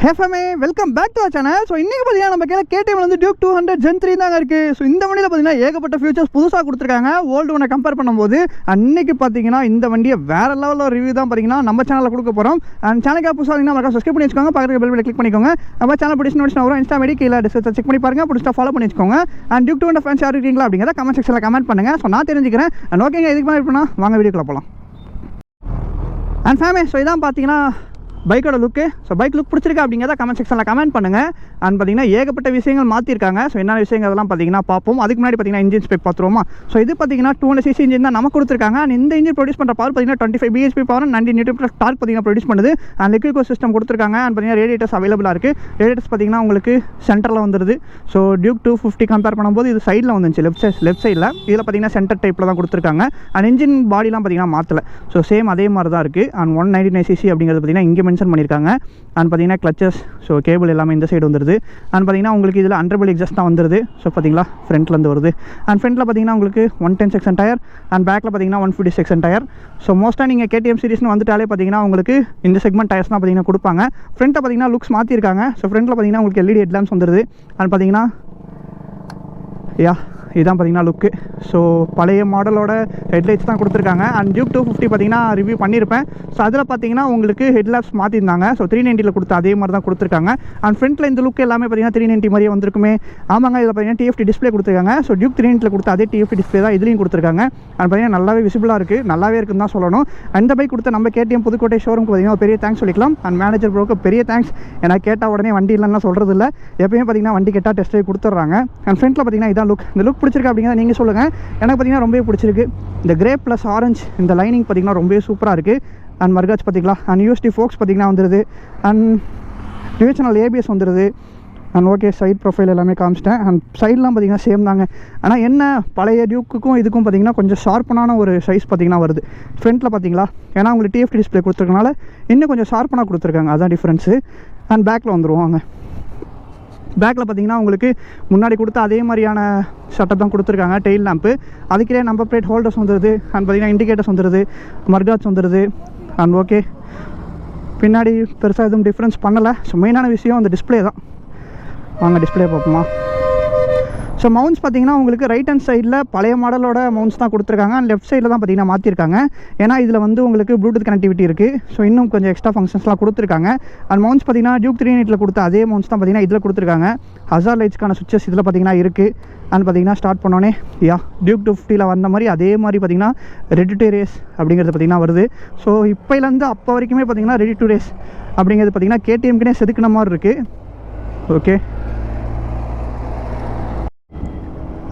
ஹேஃபமே welcome back to our channel. So இன்றைக்கி பார்த்தீங்கன்னா நம்ம கையில் KTM வந்து டியூக் 200 Gen 3 தாங்க இருக்குது. ஸோ இந்த வண்டியில் பார்த்தீங்கன்னா ஏகப்பட்ட ஃபியூச்சர்ஸ் புதுசாக கொடுத்துருக்காங்க ஓல்டு ஒன்றை கம்பேர் பண்ணும்போது. அன்றைக்கி பார்த்தீங்கன்னா இந்த வண்டியை வேறு லெவலில் ரிவ்யூ தான் பார்த்தீங்கன்னா நம்ம சேனலில் கொடுக்க போகிறோம். அண்ட் சேனலுக்கு புதுசாக பார்த்தீங்கன்னா சப்ஸ்கிரைப் பண்ணி வச்சுக்கோங்க, பக்கத்தில் பெல் பட்டனை கிளிக் பண்ணிக்கோங்க. நம்ம சேனல் பிடிச்சி நோட்டிஸ் வரும், இன்ஸ்டா ஐடி கீழே டிஸ்கிரிப்ஷன் செக் பண்ணி பாருங்கள், பிடிச்சா ஃபாலோ பண்ணி வச்சுக்கோங்க. அண்ட் டியூக் 200 ஃபேன்ஸ் யார் இருக்கீங்களா அப்படிங்கிறத கமெண்ட் செக்ஷனில் கமெண்ட் பண்ணுங்கள். ஸோ நான் தெரிஞ்சுக்கிறேன். அண்ட் ஓகேங்க, இதுக்கு மேலே இருப்பேன்னா வாங்க வீடியோக்குள்ள போகலாம். அண்ட் ஃபேமே ஸோ இதான் பார்த்தீங்கன்னா பைக்கோட லுக்கு. ஸோ பைக் லுக் பிடிச்சிருக்கா அப்படிங்கிறத கமெண்ட் செக்ஷனில் கமெண்ட் பண்ணுங்கள். அண்ட் பார்த்தீங்கன்னா ஏகப்பட்ட விஷயங்கள் மாற்றிருக்காங்க. ஸோ என்ன விஷயங்கள் அதெல்லாம் பார்த்தீங்கன்னா பார்ப்போம். அதுக்கு முன்னாடி பார்த்தீங்கன்னா இன்ஜின் ஸ்பெக் பார்த்துருவோமா. ஸோ இது பார்த்தீங்கன்னா 200cc இன்ஜின் தான் நமக்கு கொடுத்துருக்காங்க. அண்ட் இந்த இன்ஜின் ப்ரொடியூஸ் பண்ணுற பவர் பார்த்தீங்கன்னா 25 bhp பவர், 90 Nm டார்க் பார்த்தீங்கன்னா ப்ரொடியூஸ் பண்ணுது. அண்ட் லிக்விட் கூல் சிஸ்டம் கொடுத்துருக்காங்க. அண்ட் பார்த்தீங்கன்னா ரேடியேட்டர்ஸ் அவைலபிளாக இருக்குது. ரேடியேட்டர்ஸ் பார்த்தீங்கன்னா உங்களுக்கு சென்டரில் வந்துருது. ஸோ டியூக் 250 கம்பேர் பண்ணும்போது இது சைடில் வந்துச்சு, லெஃப்ட் சைடில். இதில் பார்த்தீங்கன்னா சென்டர் டைப்பில் தான் கொடுத்துருக்காங்க. அண்ட் இன்ஜின் பாடிலாம் பார்த்தீங்கன்னா மாற்றலை. ஸோ சேம் அதே மாதிரி தான் இருக்குது. அண்ட் 199cc அப்படிங்கிறது பார்த்தீங்கன்னா இங்கே மென்ஷன் பண்ணியிருக்காங்க. அண்ட் பார்த்தீங்கன்னா கிளச்சஸ், ஸோ கேபிள் எல்லாமே இந்த சைடு வந்துடுது. அண்ட் பார்த்தீங்கன்னா உங்களுக்கு இதில் அண்டர்பெல் எக்ஸாஸ்ட் தான் வந்துடுது. ஸோ பார்த்தீங்களா ஃப்ரண்ட்லேருந்து வருது. அண்ட் ஃப்ரண்ட்டில் பார்த்தீங்கன்னா உங்களுக்கு 110 செக்ஷன் டயர். அண்ட் பேக்கில் பார்த்தீங்கன்னா 150 செக்ஷன் டயர். ஸோ மோஸ்ட்டாக நீங்கள் KTM சீரிஸ்னு வந்துட்டாலே பார்த்தீங்கன்னா உங்களுக்கு இந்த செக்மெண்ட் டயர்ஸ் தான் பார்த்தீங்கன்னா கொடுப்பாங்க. ஃப்ரண்ட்டில் பார்த்தீங்கன்னா லுக்ஸ் மாற்றிருக்காங்க. ஸோ ஃப்ரண்ட்டில் பார்த்தீங்கன்னா உங்களுக்கு LED ஹெட்லாம்ப்ஸ் வந்துடுது. அண்ட் பார்த்தீங்கன்னா இதுதான் பார்த்தீங்கன்னா லுக்கு. ஸோ பழைய மாடலோட ஹெட்லைட்ஸ் தான் கொடுத்துருக்காங்க. அண்ட் டியூக் 250 பார்த்தீங்கன்னா ரிவ்யூ பண்ணியிருப்பேன். ஸோ அதில் பார்த்தீங்கன்னா உங்களுக்கு ஹெட்லாப்ஸ் மாற்றிருந்தாங்க. ஸோ 390 கொடுத்த அதே மாதிரி தான் கொடுத்துருக்காங்க. அண்ட் ஃப்ரண்ட்டில் இந்த லுக் எல்லாமே பார்த்தீங்கன்னா 390 மாதிரியே வந்திருக்குமே. ஆமாங்க, இதில் பார்த்தீங்கன்னா TFT டிஸ்பிளே கொடுத்துருக்காங்க. ஸோ டியூக் 390 கொடுத்த அதே TFT டிஸ்பிளே தான் இதுலேயும் கொடுத்துருக்காங்க. அண்ட் பார்த்தீங்கன்னா நல்லாவே விசிபிளாக இருக்குது, நல்லாவே இருக்குன்னு தான் சொல்லணும். அந்த பைக் கொடுத்த நம்ம KTM புதுக்கோட்டை ஷோரூமுக்கு பார்த்தீங்கன்னா பெரிய தேங்க்ஸ் சொல்லிக்கலாம். அண்ட் மேனேஜர் ப்ரோக்கு பெரிய தேங்க்ஸ். ஏன்னா கேட்டால் உடனே வண்டி இல்லைன்னா சொல்கிறது இல்லை, எப்பயுமே பார்த்தீங்கன்னா வண்டி கேட்டால் டெஸ்ட் ட்ரைவ் கொடுத்துட்றாங்க. அண்ட் ஃப்ரண்ட்டில் பார்த்தீங்கன்னா இதான் லுக். இந்த லுக் பிடிச்சிருக்கு அப்படிங்கிறத நீங்கள் சொல்லுங்கள். எனக்கு பார்த்தீங்கன்னா ரொம்பவே பிடிச்சிருக்கு. இந்த கிரே ப்ளஸ் ஆரஞ்ச் இந்த லைனிங் பார்த்தீங்கன்னா ரொம்பவே சூப்பராக இருக்குது. அண்ட் மர்காஜ் பார்த்தீங்களா. அண்ட் USD ஃபோக்ஸ் பார்த்தீங்கன்னா வந்துடுது. அண்ட் டிவிஷனல் ABS வந்துடுது. அண்ட் ஓகே, சைட் ப்ரொஃபைல் எல்லாமே காமிச்சிட்டேன். அண்ட் சைட்லாம் பார்த்தீங்கன்னா சேம் தாங்க. ஆனால் என்ன பழைய டியூக்குக்கும் இதுக்கும் பார்த்தீங்கன்னா கொஞ்சம் ஷார்ப்பனான ஒரு சைஸ் பார்த்தீங்கன்னா வருது ஃப்ரண்ட்டில் பார்த்தீங்களா. ஏன்னா உங்களுக்கு TFT டிஸ்பிளே கொடுத்துருக்கனால இன்னும் கொஞ்சம் ஷார்ப்பனாக கொடுத்துருக்காங்க, அதுதான் டிஃப்ரென்ஸு. அண்ட் பேக்கில் வந்துடுவாங்க. பேக்கில் பார்த்தீங்கன்னா உங்களுக்கு முன்னாடி கொடுத்த அதே மாதிரியான செட்டப் தான் கொடுத்துருக்காங்க. டெயில் லேம்ப்பு, அதுக்கே நம்பர் பிளேட் ஹோல்டர்ஸ் வந்துடுது. அண்ட் பார்த்தீங்கன்னா இண்டிகேட்டர்ஸ் வந்துடுது, மர்காட்ஸ் வந்துடுது. அண்ட் ஓகே, பின்னாடி பெருசாக எதுவும் டிஃப்ரென்ஸ் பண்ணலை. ஸோ மெயினான விஷயம் அந்த டிஸ்பிளே தான். வாங்க டிஸ்பிளே பார்ப்போமா. ஸோ மவுண்ட்ஸ் பார்த்தீங்கன்னா உங்களுக்கு ரைட் ஹேண்ட் சைடில் பழைய மாடலோட மவுண்ட்ஸ் தான் கொடுத்துருக்காங்க. அண்ட் லெஃப்ட் சைடில் தான் பார்த்தீங்கன்னா மாற்றிருக்காங்க. ஏன்னா இதில் வந்து உங்களுக்கு ப்ளூடூத் கனெக்டிவிட்டி இருக்குது. ஸோ இன்னும் கொஞ்சம் எக்ஸ்ட்ரா ஃபங்க்ஷன்ஸ்லாம் கொடுத்துருக்காங்க. அண்ட் மவுண்ட்ஸ் பார்த்தீங்கன்னா டியூக் 390 கொடுத்த அதே மவுண்ட்ஸ் தான் பார்த்தீங்கன்னா இதில் கொடுத்துருக்காங்க. ஹசார் லைட்ஸ்க்கான சுவிச்சஸ் இதில் பார்த்தீங்கன்னா இருக்குது. அண்ட் பார்த்தீங்கன்னா ஸ்டார்ட் பண்ணோன்னே டியூக் 250 வந்த மாதிரி அதே மாதிரி பார்த்தீங்கன்னா ரெடி டு ரேஸ் அப்படிங்கிறது பார்த்தீங்கன்னா வருது. ஸோ இப்போலேருந்து அப்போ வரைக்குமே பார்த்தீங்கன்னா ரெடி டு ரேஸ் அப்படிங்கிறது பார்த்தீங்கன்னா KTMக்குனே செதுக்கின மாதிரி இருக்குது. ஓகே,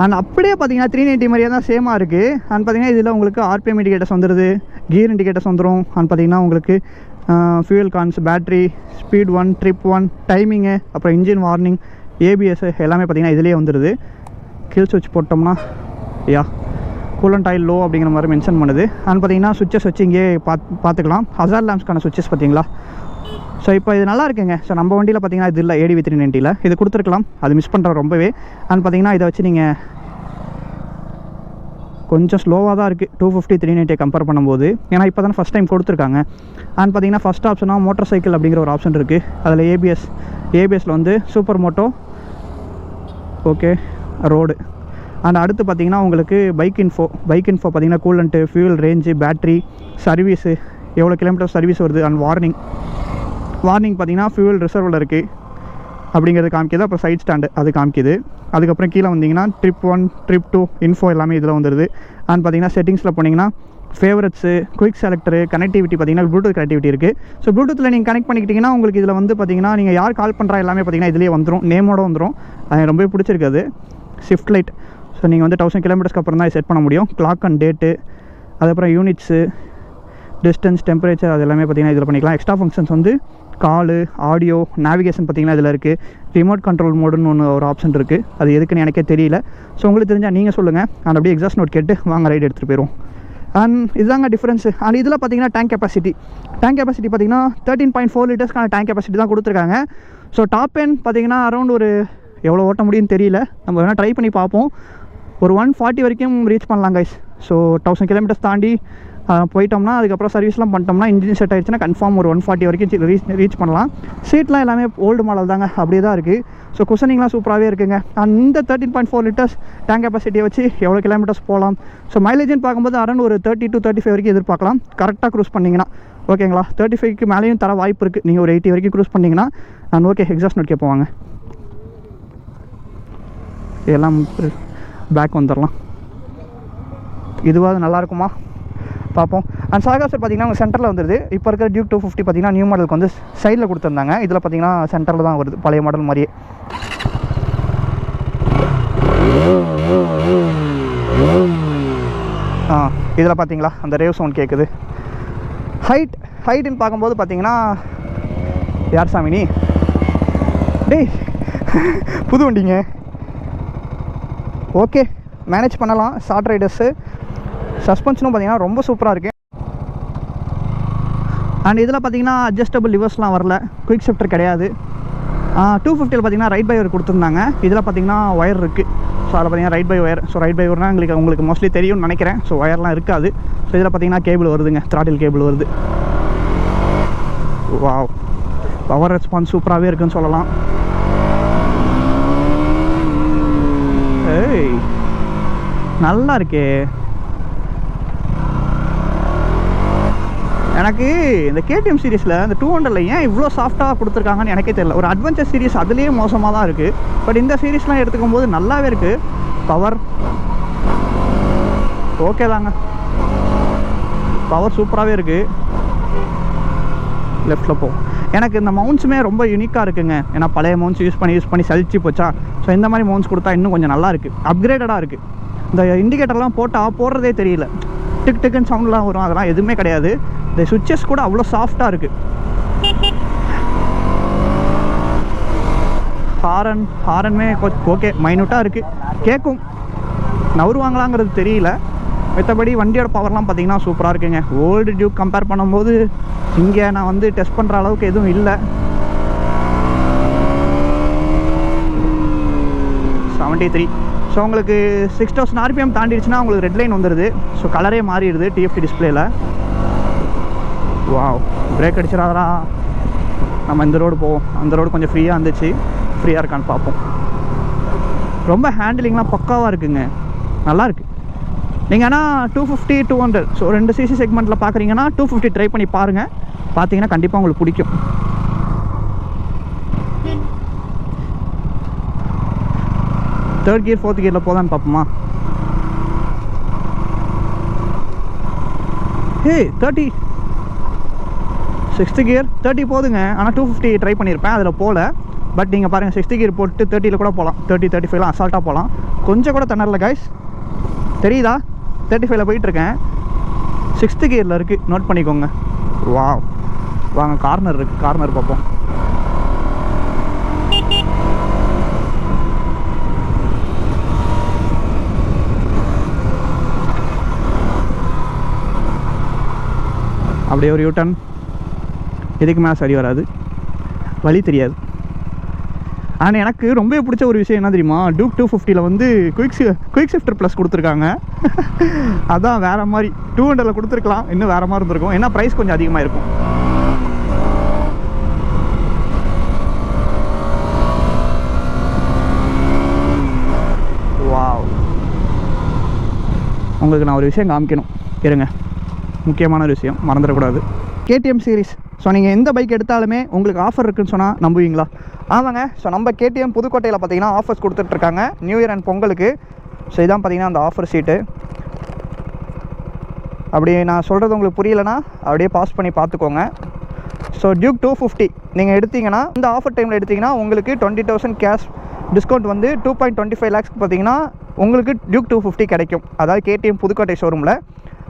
அண்ட் அப்படியே பார்த்தீங்கன்னா 390 மாதிரியே தான் சேமாக இருக்குது. அண்ட் பார்த்தீங்கன்னா இதில் உங்களுக்கு RPM இண்டிகேட்டர்ஸ் வந்துடுது, கியர் இண்டிகேட்டர்ஸ் வந்துடும். அண்ட் பார்த்தீங்கன்னா உங்களுக்கு fuel cons, battery, speed 1, trip 1, timing, அப்புறம் இன்ஜின் வார்னிங், ABS எல்லாமே பார்த்தீங்கன்னா இதிலே வந்துடுது. கில் சுவிட்ச் போட்டோம்னா கூலண்ட் ஆயில் லோ அப்படிங்கிற மாதிரி மென்ஷன் பண்ணுது. அண்ட் பார்த்தீங்கன்னா சுவிச்சஸ் வச்சு இங்கே பார்த்துக்கலாம். ஹசார் லேம்ப்ஸ்க்கான சுவிச்சஸ் பார்த்தீங்களா. ஸோ இப்போ இது நல்லா இருக்குங்க. ஸோ நம்ம வண்டியில் பார்த்தீங்கன்னா இது இல்லை, ADV 390 இது கொடுத்துருக்கலாம், அது மிஸ் பண்ணுறோம் ரொம்பவே. அண்ட் பார்த்தீங்கன்னா இதை வச்சு நீங்கள் கொஞ்சம் ஸ்லோவாக தான் இருக்குது 250 390 கம்பேர் பண்ணும்போது. ஏன்னா இப்போ தான் ஃபஸ்ட் டைம் கொடுத்துருக்காங்க. அண்ட் பார்த்தீங்கன்னா ஃபஸ்ட் ஆப்ஷனாக மோட்டர் சைக்கிள் அப்படிங்கிற ஒரு ஆப்ஷன் இருக்குது. அதில் ABSயில் வந்து super moto, okay, road. And அடுத்து பார்த்தீங்கன்னா உங்களுக்கு பைக் இன்ஃபோ பார்த்தீங்கன்னா coolant, fuel range, battery, service, எவ்வளோ கிலோமீட்டர் சர்வீஸ் வருது. அண்ட் வார்னிங் பார்த்தீங்கன்னா ஃபியூல் ரிசர்வில் இருக்குது அப்படிங்கிறது காமிக்கிது. அப்புறம் சைட் ஸ்டாண்டு அது காமிக்கிது. அதுக்கப்புறம் கீழே வந்தீங்கன்னா ட்ரிப் 1, ட்ரிப் 2 இன்ஃபோ எல்லாமே இதில் வந்துடுது. அண்ட் பார்த்தீங்கன்னா செட்டிங்ஸில் போனீங்கன்னா ஃபேவரட்ஸு, குயிக் செலக்டரு, கனெக்டிவிட்டி பார்த்தீங்கன்னா ப்ளூடூத் கனெக்டிவிட்டி இருக்குது. ஸோ ப்ளூடூத்தில் நீங்கள் கனெக்ட் பண்ணிக்கிட்டிங்கன்னா உங்களுக்கு இதில் வந்து பார்த்தீங்கன்னா நீங்கள் யார் கால் பண்ணுறா எல்லாமே பார்த்தீங்கன்னா இதிலே வந்துடும், நேமோட வந்துடும். அது ரொம்பவே பிடிச்சிருக்காது. ஷிஃப்ட் லைட், ஸோ நீங்கள் வந்து 1000 கிலோமீட்டர்ஸ்க்கு அப்புறம் தான் செட் பண்ண முடியும். கிளாக் அண்ட் டேட்டு, அதுக்கப்புறம் யூனிட்ஸு, டிஸ்டன்ஸ், டெம்பரேச்சர், அது எல்லாமே பார்த்தீங்கன்னா இதில் பண்ணிக்கலாம். எக்ஸ்ட்ரா ஃபங்க்ஷன்ஸ் வந்து காலு, ஆடியோ, நேவிகேஷன் பார்த்தீங்கன்னா இதில் இருக்குது. ரிமோட் கண்ட்ரோல் மோடுன்னு ஒரு ஆப்ஷன் இருக்குது. அது எதுக்குன்னு எனக்கே தெரியல. ஸோ உங்களுக்கு தெரிஞ்சால் நீங்கள் சொல்லுங்கள். அண்ட் அப்படியே எக்ஸாஸ்ட் நோட் கேட்டு வாங்க ரைடு எடுத்துகிட்டு போயிடும். அண்ட் இதுதாங்க டிஃப்ரென்ஸு. அண்ட் இதில் பார்த்தீங்கன்னா டேங்க் கெப்பாசிட்டி பார்த்தீங்கன்னா 13.4 லிட்டர்ஸ்க்கான டேங்க் கெப்பாசிட்டி தான் கொடுத்துருக்காங்க. ஸோ டாப் எண்ட் பார்த்தீங்கன்னா அரௌண்ட் ஒரு எவ்வளோ ஓட்ட முடியும்னு தெரியல, நம்ம வேணால் ட்ரை பண்ணி பார்ப்போம். ஒரு 140 வரைக்கும் ரீச் பண்ணலாம் கைஸ். ஸோ 1000 கிலோமீட்டர்ஸ் தாண்டி போயிட்டோம்னா அதுக்கப்புறம் சர்வீஸ்லாம் பண்ணிட்டோம்னா இன்ஜின் செட் ஆகிடுச்சுன்னா கன்ஃபார்ம் ஒரு 140 வரைக்கும் ரீச் பண்ணலாம். சீட்லாம் எல்லாமே ஓல்டு மாடல் தாங்க, அப்படியே தான் இருக்குது. ஸோ குஷனிங்லாம் சூப்பராகவே இருக்குங்க. அந்த 13.4 லிட்டர்ஸ் டேங்க் கெப்பாசிட்டியை வச்சு எவ்வளோ கிலோமீட்டர்ஸ் போகலாம். ஸோ மைலேஜ்னு பார்க்கும்போது அரௌண்ட் ஒரு 30 to 35 வரைக்கும் எதிர்பார்க்கலாம் கரெக்டாக க்ரூஸ் பண்ணிங்கன்னா. ஓகேங்களா, 35க்கு மேலேயும் தர வாய்ப்பு இருக்குது. நீங்கள் ஒரு 80 வரைக்கும் க்ரூஸ் பண்ணிங்கன்னா நான் ஓகே. எக்ஸாஸ்ட் நோட் கேட்போவாங்க, எல்லாம் பேக் வந்துடலாம். இதுவாக நல்லாயிருக்குமா பார்ப்போம். அண்ட் சாகாசர் பார்த்தீங்கன்னா உங்கள் சென்டரில் வந்துடுது. இப்போ இருக்கிற டியூக் 250 பார்த்தீங்கன்னா நியூ மாடலுக்கு வந்து சைடில் கொடுத்துருந்தாங்க. இதில் பார்த்தீங்கன்னா சென்டரில் தான் வருது, பழைய மாடல் மாதிரியே. இதில் பார்த்தீங்களா அந்த ரேவ் சவுண்ட் கேட்குது. ஹைட்டுன்னு பார்க்கும்போது பார்த்தீங்கன்னா யார் சாமி நீ டேய் புது வண்டிங்க. ஓகே, மேனேஜ் பண்ணலாம். ஷார்ட் ரைடர்ஸு சஸ்பென்ஷனும் பார்த்தீங்கன்னா ரொம்ப சூப்பராக இருக்குது. அண்ட் இதில் பார்த்தீங்கன்னா அட்ஜஸ்டபிள் லிவர்ஸ்லாம் வரல, குயிக் ஷிஃப்டர் கிடையாது. 250 பார்த்தீங்கன்னா ரைட் பை ஒயர் கொடுத்துருந்தாங்க. இதில் பார்த்தீங்கன்னா ஒயர் இருக்குது. ஸோ அதில் பார்த்தீங்கன்னா ride by wire. So ride by ஒயர்னால் உங்களுக்கு மோஸ்ட்லி தெரியும்னு நினைக்கிறேன். ஸோ ஒயர்லாம் இருக்காது. ஸோ இதில் பார்த்தீங்கன்னா கேபிள் வருதுங்க, த்ராட்டில் கேபிள் வருது. வாவ், பவர் ரெஸ்பான்ஸ் சூப்பராகவே இருக்குன்னு சொல்லலாம். ஏய் நல்லா இருக்கே. எனக்கு இந்த KTM சீரீஸில் இந்த 200 ஏன் இவ்வளோ சாஃப்டாக கொடுத்துருக்காங்கன்னு எனக்கே தெரியல. ஒரு அட்வென்ச்சர் சீரீஸ் அதுலேயே மோசமாக தான் இருக்குது. பட் இந்த சீரீஸ்லாம் எடுத்துக்கும் போது நல்லாவே இருக்குது. பவர் ஓகே தாங்க, பவர் சூப்பராகவே இருக்குது. லெஃப்டில் போ. எனக்கு இந்த மவுண்ட்ஸுமே ரொம்ப யூனிக்காக இருக்குங்க. ஏன்னா பழைய மவுண்ட்ஸ் யூஸ் பண்ணி சலிச்சு போச்சா. ஸோ இந்த மாதிரி மவுண்ட்ஸ் கொடுத்தா இன்னும் கொஞ்சம் நல்லா இருக்குது, அப்கிரேடடாக இருக்குது. இந்த இண்டிகேட்டர்லாம் போடுறதே தெரியல, டிக் டிக்குன்னு சவுண்ட்லாம் வரும், அதெல்லாம் எதுவுமே கிடையாது. இந்த சுவிட்சஸ் கூட அவ்வளோ சாஃப்டாக இருக்குது. ஹாரன்மே ஓகே, மைனூட்டாக இருக்குது, கேட்கும். நவருவாங்களாங்கிறது தெரியல. மற்றபடி வண்டியோட பவர்லாம் பார்த்தீங்கன்னா சூப்பராக இருக்குங்க. ஓல்டு டியூக் கம்பேர் பண்ணும்போது இங்கே நான் வந்து டெஸ்ட் பண்ணுற அளவுக்கு எதுவும் இல்லை. 73. ஸோ உங்களுக்கு 6000 RPM தாண்டிடுச்சுன்னா உங்களுக்கு ரெட் லைன் வந்துடுது. ஸோ கலரே மாறிடுது TFT டிஸ்பிளேயில். வாவ், பிரேக் அடிச்சிடாதா. நம்ம இந்த ரோடு போவோம். அந்த ரோடு கொஞ்சம் ஃப்ரீயாக இருந்துச்சு, ஃப்ரீயாக இருக்கான்னு பார்ப்போம். ரொம்ப ஹேண்டிலிங்லாம் பக்காவாக இருக்குங்க, நல்லாயிருக்கு. நீங்கள் ஆனால் 250, 200 ஸோ 2 cc செக்மெண்ட்டில் பார்க்குறீங்கன்னா 250 ட்ரை பண்ணி பாருங்கள். பார்த்தீங்கன்னா கண்டிப்பாக உங்களுக்கு பிடிக்கும். தேர்ட் கியர் 4th கியரில் போதான்னு பார்ப்போமா. 30 6th கியர் 30 போதுங்க. ஆனால் 250 ட்ரை பண்ணியிருப்பேன், அதில் போகல. பட் நீங்கள் பாருங்கள் 6th கியர் போட்டு 30ல் கூட போகலாம். 30, 35லாம் அசால்ட்டாக போகலாம். கொஞ்சம் கூட தண்ணரில் கைஸ் தெரியுதா. 35ல் போயிட்டுருக்கேன், 6th கியரில் இருக்குது, நோட் பண்ணிக்கோங்க. வாவ், வாங்க கார்னர் இருக்குது, கார்னர் பார்ப்போம். அப்படியே ஒரு யூட்டன், இதுக்கு மேலே சரி வராது, வழி தெரியாது. ஆனால் எனக்கு ரொம்ப பிடிச்ச ஒரு விஷயம் என்ன தெரியுமா, டியூக் 250ல் வந்து குயிக் ஷிஃப்டர் ப்ளஸ் கொடுத்துருக்காங்க. அதான் வேறு மாதிரி. 200ல் கொடுத்துருக்கலாம், இன்னும் வேறு மாதிரி இருந்திருக்கும். ஏன்னா ப்ரைஸ் கொஞ்சம் அதிகமாக இருக்கும். வாவ், உங்களுக்கு நான் ஒரு விஷயம் காமிக்கணும் இருங்க, முக்கியமான ஒரு விஷயம் மறந்துடக்கூடாது. KTM series. ஸோ நீங்கள் எந்த பைக் எடுத்தாலுமே உங்களுக்கு ஆஃபர் இருக்குதுன்னு சொன்னால் நம்புவீங்களா? ஆமாங்க. ஸோ நம்ம KTM புதுக்கோட்டையில் பார்த்தீங்கன்னா ஆஃபர்ஸ் கொடுத்துட்ருக்காங்க நியூ இயர் அண்ட் பொங்கலுக்கு. ஸோ இதான் பார்த்தீங்கன்னா அந்த ஆஃபர் ஷீட்டு. அப்படி நான் சொல்கிறது உங்களுக்கு புரியலைன்னா அப்படியே பாஸ் பண்ணி பார்த்துக்கோங்க. ஸோ டியூக் 250 நீங்கள் எடுத்திங்கன்னா இந்த ஆஃபர் டைமில் எடுத்திங்கன்னா உங்களுக்கு 20,000 கேஷ் டிஸ்கவுண்ட் வந்து 2.25 lakhs பார்த்தீங்கன்னா உங்களுக்கு டியூக் 250 கிடைக்கும். அதாவது KTM புதுக்கோட்டை ஷோரூமில்.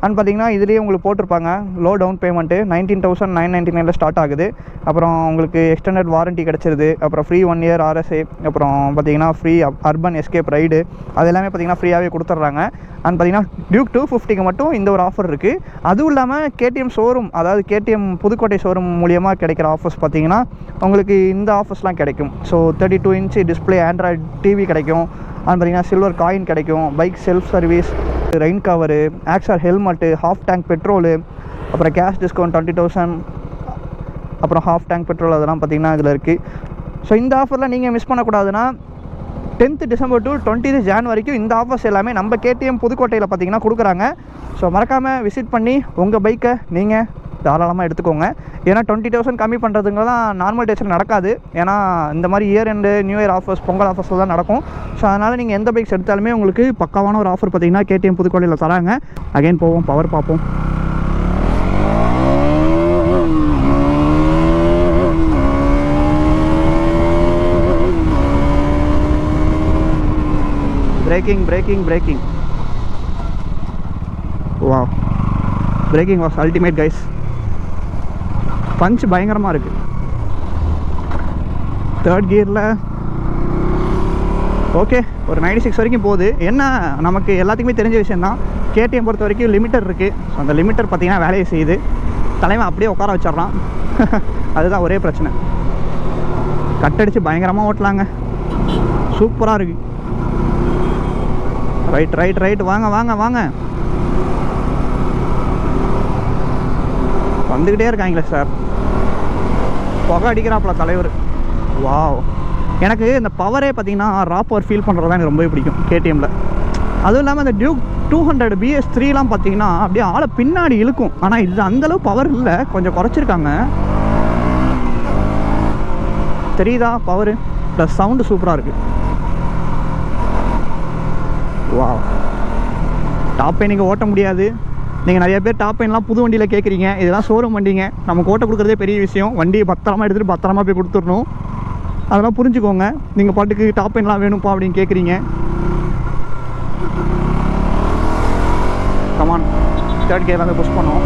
அண்ட் பார்த்தீங்கன்னா இதுலேயே உங்களுக்கு போட்டிருப்பாங்க லோ டவுன் பேமெண்ட்டு 19,999 ஸ்டார்ட் ஆகுது. அப்புறம் உங்களுக்கு எக்ஸ்டெண்டட் வாரண்ட்டி கிடச்சிருது. அப்புறம் ஃப்ரீ 1 year RSA. அப்புறம் பார்த்தீங்கன்னா ஃப்ரீ அர்பன் எஸ்கேப் ரைடு, அது எல்லாமே பார்த்தீங்கன்னா ஃப்ரீயாகவே கொடுத்துட்றாங்க. அண்ட் பார்த்தீங்கன்னா டியூக் 250க்கு மட்டும் இந்த ஒரு ஆஃபர் இருக்குது. அதுவும் இல்லாமல் KTM ஷோரூம், அதாவது KTM புதுக்கோட்டை ஷோரூம் மூலியமாக கிடைக்கிற ஆஃபர்ஸ் பார்த்தீங்கன்னா உங்களுக்கு இந்த ஆஃபர்ஸ்லாம் கிடைக்கும். So 32 inch display Android TV கிடைக்கும். பார்த்தீங்கன்னா சில்வர் காயின் கிடைக்கும், bike self service, rain cover, Axor helmet, half tank petrol, அப்புறம் கேஷ் டிஸ்கவுண்ட் 20,000, அப்புறம் ஹாஃப் டேங்க் பெட்ரோல் அதெல்லாம் பார்த்திங்கன்னா இதில் இருக்குது. ஸோ இந்த ஆஃபரில் நீங்கள் மிஸ் பண்ணக்கூடாதுன்னா 10th December to 20th Jan வரைக்கும் இந்த ஆஃபர்ஸ் எல்லாமே நம்ம KTM புதுக்கோட்டையில் பார்த்திங்கன்னா கொடுக்குறாங்க. ஸோ மறக்காமல் விசிட் பண்ணி உங்கள் பைக்கை நீங்கள் தாராளமாக எடுத்துக்கோங்க. ஏன்னா 20,000 கம்மி பண்ணுறதுங்கலாம் நார்மல் டேஸில் நடக்காது. ஏன்னா இந்த மாதிரி year end, new year offers, Pongal ஆஃபர்ஸில் தான் நடக்கும். ஸோ அதனால் நீங்கள் எந்த பைக்ஸ் எடுத்தாலுமே உங்களுக்கு பக்காவான ஒரு ஆஃபர் பார்த்திங்கன்னா KTM புதுக்கோட்டையில் தராங்க. அகைன் போவோம், பவர் பார்ப்போம். Braking wow, braking was ultimate guys. Punch பயங்கரமாக இருக்குது. தேர்ட் கியரில் ஓகே ஒரு 96 வரைக்கும் போகுது. என்ன நமக்கு எல்லாத்துக்குமே தெரிஞ்ச விஷயந்தான், KTM பொறுத்த வரைக்கும் லிமிட்டர் இருக்குது. ஸோ அந்த லிமிட்டர் பார்த்திங்கன்னா வேலையை செய்யுது, தலைவன் அப்படியே உட்கார வச்சிட்றான். அதுதான் ஒரே பிரச்சனை. கட்டடிச்சு பயங்கரமாக ஓட்டலாங்க, சூப்பராக இருக்குது. ரைட் வாங்க வந்துக்கிட்டே இருக்காங்களே சார், புகை அடிக்கிறாப்புல தலைவர். வாவ், எனக்கு இந்த பவரே பார்த்தீங்கன்னா ரா பவர் ஃபீல் பண்ணுறது தான் எனக்கு ரொம்பவே பிடிக்கும் KTMல. அதுவும் இல்லாமல் இந்த டியூக் 200 BS3லாம் பார்த்தீங்கன்னா அப்படியே ஆளை பின்னாடி இழுக்கும். ஆனால் இது அந்தளவு பவர் இல்லை, கொஞ்சம் குறைச்சிருக்காங்க. தெரியுதா பவர் ப்ளஸ் சவுண்டு சூப்பராக இருக்குது. வாவ், டாப் பெயின் நீங்கள் ஓட்ட முடியாது. நீங்கள் நிறைய பேர் டாப் பெயின்லாம் புது வண்டியில் கேட்குறீங்க. இதெல்லாம் ஷோரூம் வண்டிங்க, நமக்கு ஓட்ட கொடுக்குறதே பெரிய விஷயம். வண்டியை பத்திரமா எடுத்துகிட்டு பத்திரமா போய் கொடுத்துடணும். அதெல்லாம் புரிஞ்சுக்கோங்க. நீங்கள் பாட்டுக்கு டாப் பெயின்லாம் வேணும்ப்பா அப்படின்னு கேட்குறீங்க. கமான், தேர்ட் கியரில் வந்து புஷ் பண்ணோம்.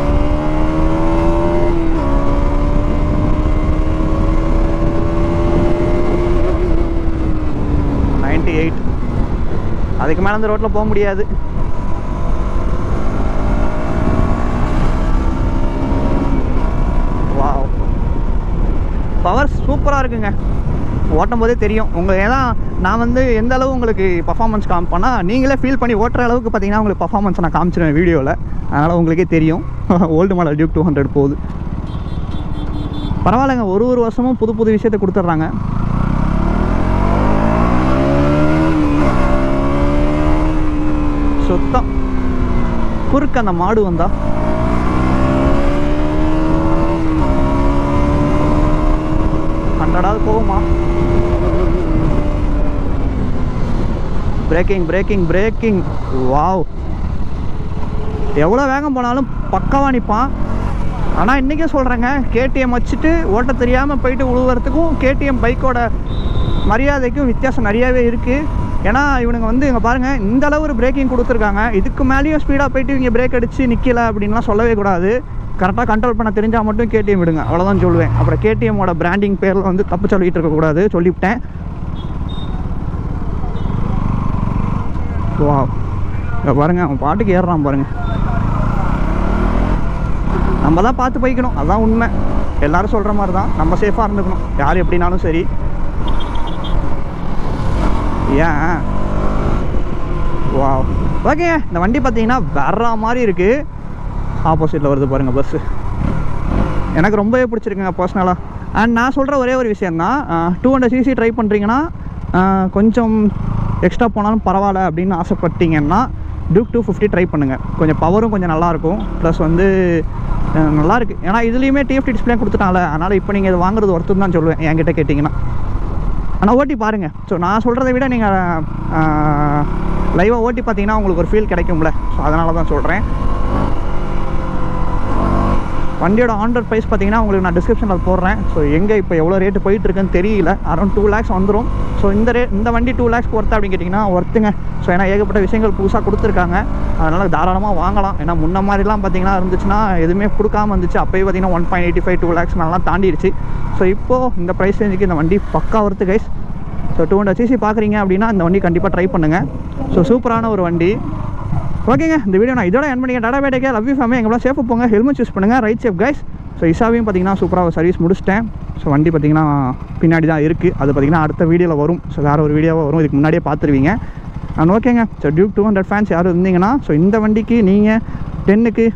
அதுக்கு மேலே அந்த ரோட்டில் போக முடியாது. வாவ், பவர் சூப்பராக இருக்குங்க. ஓட்டும் போதே தெரியும் உங்களுக்கு. ஏன்னா நான் வந்து எந்த அளவு உங்களுக்கு பர்ஃபார்மன்ஸ் காமிப்பேன்னா நீங்களே ஃபீல் பண்ணி ஓட்டுற அளவுக்கு பார்த்தீங்கன்னா உங்களுக்கு பர்ஃபார்மன்ஸ் நான் காமிச்சிருவேன் வீடியோவில். அதனால் உங்களுக்கே தெரியும். ஓல்டு மாடல் டியூக் 200 போகுது. பரவாயில்லைங்க, ஒரு வருஷமும் புது விஷயத்தை கொடுத்துட்றாங்க. சுத்தம் குறுக்க அந்த மாடு வந்தா ஹண்ட்ரடாவது போகுமா? பிரேக்கிங் வாவ், எவ்வளோ வேகம் போனாலும் பக்காவாக நிற்பான். ஆனால் இன்றைக்கே சொல்கிறேங்க, KTM வச்சுட்டு ஓட்ட தெரியாமல் போயிட்டு உழுவுறதுக்கும் KTM பைக்கோட மரியாதைக்கும் வித்தியாசம் நிறையாவே இருக்குது. ஏன்னா இவனுங்க வந்து இங்கே பாருங்கள், இந்த அளவு ஒரு பிரேக்கிங் கொடுத்துருக்காங்க. இதுக்கு மேலேயும் ஸ்பீடாக போயிட்டு இவங்க பிரேக் அடித்து நிற்கலை அப்படின்லாம் சொல்லவே கூடாது. கரெக்டாக கண்ட்ரோல் பண்ண தெரிஞ்சால் மட்டும் KTM விடுங்க, அவ்வளோதான் சொல்லுவேன். அப்புறம் KTMோட பிராண்டிங் பேரில் வந்து தப்பு சொல்லிகிட்டு இருக்கக்கூடாது, சொல்லிவிட்டேன். வா, பாருங்கள் அவன் பாட்டுக்கு ஏறுறான் பாருங்கள். நம்ம தான் பார்த்து போய்க்கணும், அதுதான் உண்மை. எல்லோரும் சொல்கிற மாதிரி தான், நம்ம சேஃபாக இருந்துக்கணும், யார் எப்படினாலும் சரி. ஏன் வா, ஓகே. இந்த வண்டி பார்த்தீங்கன்னா வேற மாதிரி இருக்குது. ஆப்போசிட்டில் வருது பாருங்கள் பஸ்ஸு. எனக்கு ரொம்பவே பிடிச்சிருக்குங்க பர்சனலாக. அண்ட் நான் சொல்கிற ஒரே ஒரு விஷயந்தான், 200cc ட்ரை பண்ணுறீங்கன்னா கொஞ்சம் எக்ஸ்ட்ரா போனாலும் பரவாயில்ல அப்படின்னு ஆசைப்பட்டீங்கன்னா டியூக் 250 ட்ரை பண்ணுங்கள். கொஞ்சம் பவரும் கொஞ்சம் நல்லாயிருக்கும், ப்ளஸ் வந்து நல்லாயிருக்கு. ஏன்னா இதுலேயுமே TFT டிஸ்பிளே கொடுத்துட்டாங்களே, அதனால் இப்போ நீங்கள் இது வாங்குறது ஒருத்தர் தான் சொல்லுவேன் என்கிட்ட கேட்டிங்கன்னா. ஆனால் ஓட்டி பாருங்கள். ஸோ நான் சொல்கிறத விட நீங்கள் லைவாக ஓட்டி பார்த்தீங்கன்னா உங்களுக்கு ஒரு ஃபீல் கிடைக்கும்ல. ஸோ அதனால தான் சொல்கிறேன். வண்டியோட ஆன்ரோட் ப்ரைஸ் பார்த்தீங்கன்னா உங்களுக்கு நான் டிஸ்கிரிப்ஷனில் போடுறேன். ஸோ எங்கே இப்போ எவ்வளோ ரேட்டு போயிட்டுருக்குன்னு தெரியல, அரௌண்ட் 2 lakhs வந்துடும். ஸோ இந்த வண்டி 2 lakhs ஒர்த்து அப்படின்னு கேட்டிங்கன்னா ஒர்த்துங்க. ஸோ ஏன்னா ஏகப்பட்ட விஷயங்கள் புதுசாக கொடுத்துருக்காங்க, அதனால் தாராளமாக வாங்கலாம். ஏன்னா முன்ன மாதிரிலாம் பார்த்தீங்கன்னா இருந்துச்சுன்னா எதுவுமே கொடுக்காமல் இருந்துச்சு. அப்போயே பார்த்தீங்கன்னா 1.85 2 lakhs மேலாம் தாண்டிடுச்சு. ஸோ இப்போது இந்த ப்ரைஸ் ரேஞ்சுக்கு இந்த வண்டி பக்கா ஒர்த்து கைஸ். ஸோ 200cc பார்க்குறீங்க அப்படின்னா இந்த வண்டி கண்டிப்பாக ட்ரை பண்ணுங்கள். ஸோ சூப்பரான ஒரு வண்டி. ஓகேங்க, இந்த வீடியோ நான் இதோட என் பண்ணிங்க. Tata bye, take care, love you family. எங்கெல்லாம் சேஃபாக போங்க, ஹெல்மெட் யூஸ் பண்ணுங்கள், ரைட் சேஃப் கைஸ். ஸோ இசாவையும் பார்த்தீங்கன்னா சூப்பராக சர்வீஸ் முடிச்சிட்டேன். ஸோ வண்டி பார்த்தீங்கன்னா பின்னாடி தான் இருக்குது, அது பார்த்தீங்கன்னா அடுத்த வீடியோவில் வரும். ஸோ வேறு ஒரு வீடியோவாக வரும், இதுக்கு முன்னாடியே பார்த்துருவீங்க. அண்ட் ஓகேங்க. ஸோ டியூக் 200 ஃபேன்ஸ் யாரும் இருந்தீங்கன்னா ஸோ இந்த வண்டிக்கு நீங்கள் 10க்கு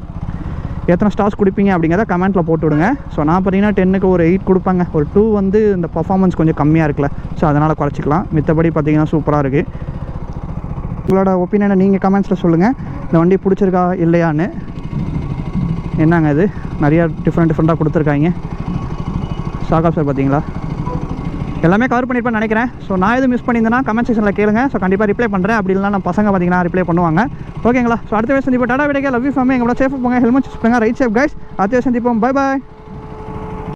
எத்தனை ஸ்டார்ஸ் கொடுப்பீங்க அப்படிங்கிறத கமெண்ட்டில் போட்டு விடுங்க. ஸோ நான் பார்த்தீங்கன்னா 10க்கு ஒரு 8 கொடுப்பாங்க. ஒரு 2 வந்து இந்த பர்ஃபார்மன்ஸ் கொஞ்சம் கம்மியாக இருக்குல்ல, ஸோ அதனால் குறைச்சிக்கலாம். மித்தபடி பார்த்தீங்கன்னா சூப்பராக இருக்குது. உங்களோட ஒப்பீனியனை நீங்கள் கமெண்ட்ஸில் சொல்லுங்கள். இந்த வண்டி பிடிச்சிருக்கா இல்லையான்னு. என்னங்க இது நிறையா டிஃப்ரெண்ட்டாக கொடுத்துருக்காங்க. சாகா சார் பார்த்தீங்களா, எல்லாமே கவர் பண்ணியிருப்பேன்னு நினைக்கிறேன். ஸோ நான் எதுவும் மிஸ் பண்ணியிருந்தேன்னா கமெண்ட் செக்ஷனில் கேளுங்க. ஸோ கண்டிப்பாக ரிப்ளை பண்ணுறேன். அப்படி இல்லைனா நம்ம பசங்க பார்த்தீங்கன்னா ரிப்ளை பண்ணுவாங்க. ஓகேங்களா? ஸோ அடுத்த வேலை சந்திப்போம். டாடா விடைக்க லவ் யூ ஃபேமிலி. எங்களோட சேஃபாக போங்க, ஹெல்மெட் யூஸ் பண்ணுங்க, ரைட் சேஃப் கைஸ். அடுத்த வேலை சந்திப்போம். பை பாய்.